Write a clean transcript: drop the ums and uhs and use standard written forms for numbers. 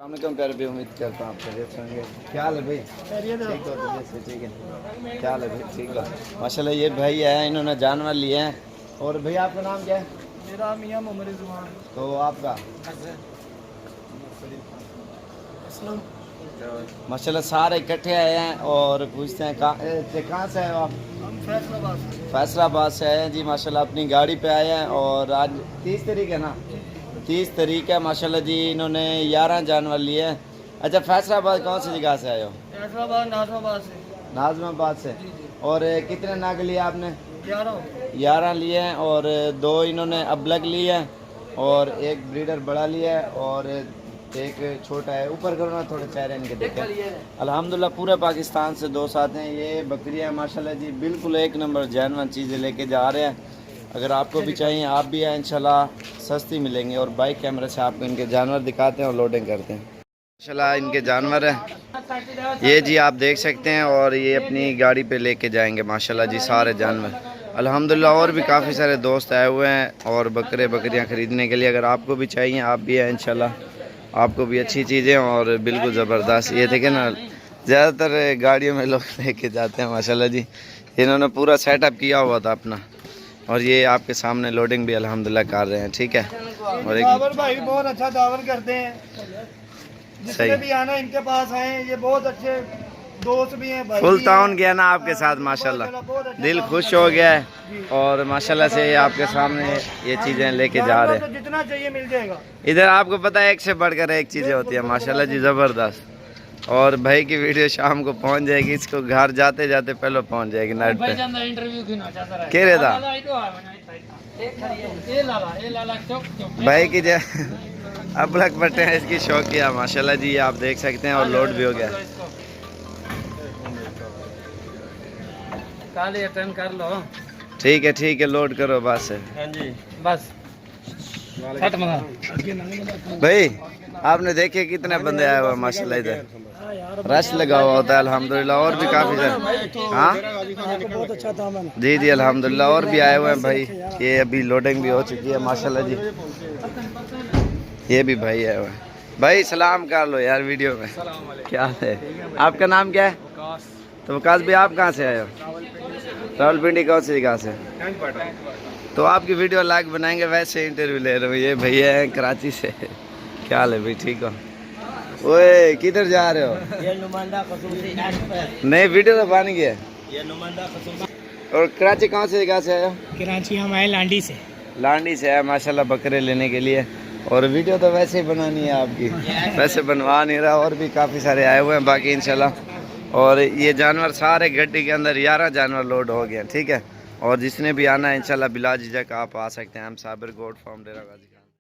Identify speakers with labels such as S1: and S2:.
S1: अस्सलामुअलैकुम प्यारे भाई, उम्मीद करता हूँ आप खैरियत से होंगे। क्या हाल है भाई? ठीक हो तो ठीक है। क्या हाल है भाई? ठीक है माशाल्लाह। ये भाई है, इन्होंने जानवर लिए हैं। और भाई आपका नाम क्या है?
S2: मेरा मियाँ मोहम्मद रिजवान।
S1: तो आपका? माशाल्लाह सारे इकट्ठे आए हैं और पूछते हैं कहाँ से आए हो आप?
S2: हम फैसलाबाद से।
S1: फैसलाबाद से आए हैं जी माशाल्लाह। अपनी गाड़ी पे आए हैं और आज 30 तारीख है ना? 30 तारीख है माशाल्लाह जी। इन्होंने 11 जानवर लिए हैं। अच्छा, फैसलाबाद कौन सी जगह से आए हो?
S2: फैसलाबाद नाजमाबाद से।
S1: नाजमाबाद से। और कितने नाग लिए आपने?
S2: 11
S1: लिए हैं और 2 इन्होंने अबलग लिए हैं और एक ब्रीडर बड़ा लिया है और एक छोटा है। ऊपर करो ना थोड़े चेहरे इनके देखें। अल्हम्दुलिल्लाह पूरे पाकिस्तान से दोस्त आते हैं। ये बकरियां माशाल्लाह जी बिल्कुल एक नंबर जैनवन चीज़ें लेके जा रहे हैं। अगर आपको भी चाहिए आप भी आए, इंशाल्लाह सस्ती मिलेंगी। और बाइक कैमरे से आपको इनके जानवर दिखाते हैं और लोडिंग करते हैं। माशाल्लाह इनके जानवर हैं ये जी, आप देख सकते हैं। और ये अपनी गाड़ी पे लेके जाएंगे माशाल्लाह जी सारे जानवर अल्हम्दुलिल्लाह। और भी काफ़ी सारे दोस्त आए हुए हैं और बकरियां ख़रीदने के लिए। अगर आपको भी चाहिए आप भी आए, इंशाल्लाह आपको भी अच्छी चीज़ें और बिल्कुल ज़बरदस्त। ये देखें ना, ज़्यादातर गाड़ियों में लोग लेके जाते हैं माशाल्लाह जी। इन्होंने पूरा सेटअप किया हुआ था अपना और ये आपके सामने लोडिंग भी अल्हम्दुलिल्लाह कर रहे हैं। ठीक है। और एक
S2: भाई बहुत अच्छा दावन करते हैं। जिसने भी आना इनके पास आए, ये बहुत अच्छे दोस्त भी हैं भाई।
S1: फुल टाउन गया ना आपके साथ माशाल्लाह, दिल खुश हो गया है। और माशाल्लाह से आपके सामने ये चीज़ें लेके जा रहे हैं।
S2: जितना चाहिए मिल जाएगा
S1: इधर। आपको पता है एक से बढ़कर एक चीज़ें होती है माशाल्लाह जी, ज़बरदस्त। और भाई की वीडियो शाम को पहुंच जाएगी, इसको घर जाते जाते पहले पहुंच जाएगी नाइट पे। कह रहे था भाई की अब लग पड़ते हैं इसकी शौकिया माशाल्लाह जी। आप देख सकते हैं और लोड भी हो गया।
S2: कर लो।
S1: ठीक है लोड करो बस।
S2: हाँ जी बस।
S1: भाई आपने देखे कितने बंदे आए हुए माशाल्लाह, इधर रश लगा हुआ होता है अल्हम्दुलिल्लाह। और भी काफ़ी सारे। हाँ
S2: बहुत अच्छा था
S1: जी अल्हम्दुलिल्लाह। और भी आए हुए हैं भाई। ये अभी लोडिंग भी हो चुकी है माशाल्लाह जी। ये भी भाई आए हुए हैं। भाई सलाम कर लो यार वीडियो में। क्या है आपका नाम क्या है? तो वकास भाई आप कहाँ से आए हो? रावलपिंडी कौन सी जगह से? तो आपकी वीडियो लाइक बनाएंगे, वैसे इंटरव्यू ले रहे हो। ये भैया हैं कराची से। क्या हाल है भाई? ठीक हो? ओए किधर जा रहे हो? नहीं वीडियो तो बन गया। और कराची कौन सी जगह से आए हो?
S2: कराची हम आए लांडी से।
S1: लांडी से आए माशाल्लाह बकरे लेने के लिए। और वीडियो तो वैसे ही बनानी है आपकी, वैसे बनवा नहीं रहा। और भी काफ़ी सारे आए हुए हैं बाकी इंशाल्लाह। और ये जानवर सारे गड्डी के अंदर 11 जानवर लोड हो गए हैं। ठीक है। और जिसने भी आना है इंशाल्लाह बिला झिझक आप आ सकते हैं। हम साबिर गोट फार्म डेरा गाजी।